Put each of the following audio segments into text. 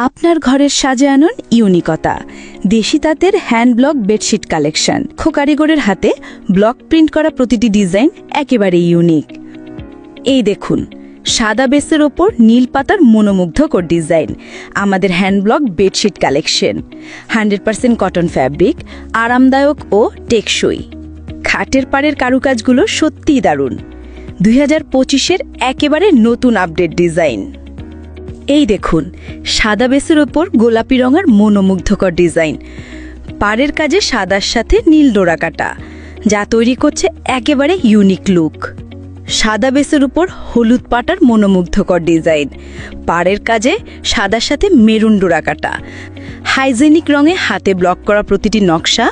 আপনার ঘরের সাজে আনুন ইউনিকতা দেশি তাঁতের হ্যান্ড ব্লক বেডশিট কালেকশন। কারিগরের হাতে ব্লক প্রিন্ট করা প্রতিটি ডিজাইন একেবারে ইউনিক। এই দেখুন, সাদা বেসের ওপর নীল পাতার মনোমুগ্ধকর ডিজাইন। আমাদের hand block bedsheet collection 100% cotton fabric, আরামদায়ক ও টেকসই। খাটের পাড়ের কারুকাজগুলো সত্যিই দারুণ। 2025-এর একেবারে নতুন আপডেট ডিজাইন। এই দেখুন, সাদা বেসের ওপর গোলাপি রঙের মনোমুগ্ধকর ডিজাইন। পাড়ের কাজে সাদার সাথে নীল ডোরা কাটা, যা তৈরি করছে একেবারে ইউনিক লুক। সাদা বেসের উপর হলুদ পাটার মনোমুগ্ধকর ডিজাইন। পাড়ের কাজে সাদার সাথে মেরুন ডোরা কাটা। হাইজেনিক রঙে হাতে ব্লক করা প্রতিটি নকশা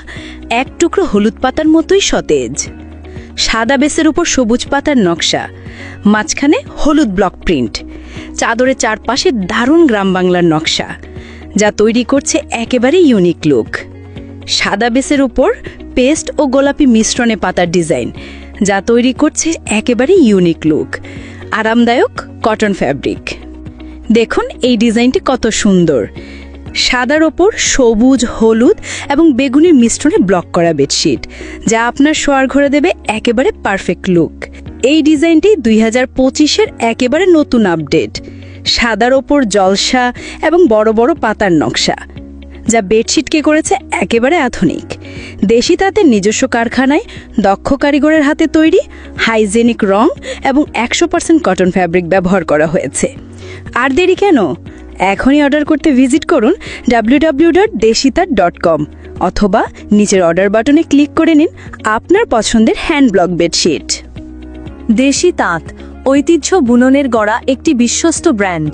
এক টুকরো হলুদ পাতার মতোই সতেজ। সাদা বেসের উপর সবুজ পাতার নকশা, মাঝখানে হলুদ ব্লক প্রিন্ট। চাদরের চারপাশে দারুণ গ্রাম বাংলার নকশা, যা তৈরি করছে একেবারে ইউনিক লুক। সাদা বেসের উপর পেস্ট ও গোলাপি মিশ্রণে পাতার ডিজাইন, যা তৈরি করছে একেবারে ইউনিক লুক। আরামদায়ক কটন ফ্যাব্রিক। দেখুন এই ডিজাইনটি কত সুন্দর। সাদার ওপর সবুজ, হলুদ এবং বেগুনির মিশ্রণে ব্লক করা বেডশিট, যা আপনার শোয়ার ঘরে দেবে একেবারে পারফেক্ট লুক। এই ডিজাইনটি 2025-এর একেবারে নতুন আপডেট। সাদার ওপর জলসা এবং বড় বড় পাতার নকশা, যা বেডশিটকে করেছে একেবারে আধুনিক। দেশি তাঁতের নিজস্ব কারখানায় দক্ষ কারিগরের হাতে তৈরি, হাইজেনিক রং এবং 100% কটন ফ্যাব্রিক ব্যবহার করা হয়েছে। আর দেরি কেন? এখনই অর্ডার করতে ভিজিট করুন www.deshitat.com অথবা নিচের অর্ডার বাটনে ক্লিক করে নিন আপনার পছন্দের হ্যান্ড ব্লক বেডশিট। দেশি তাঁত, ঐতিহ্য বুননের গড়া একটি বিশ্বস্ত ব্র্যান্ড।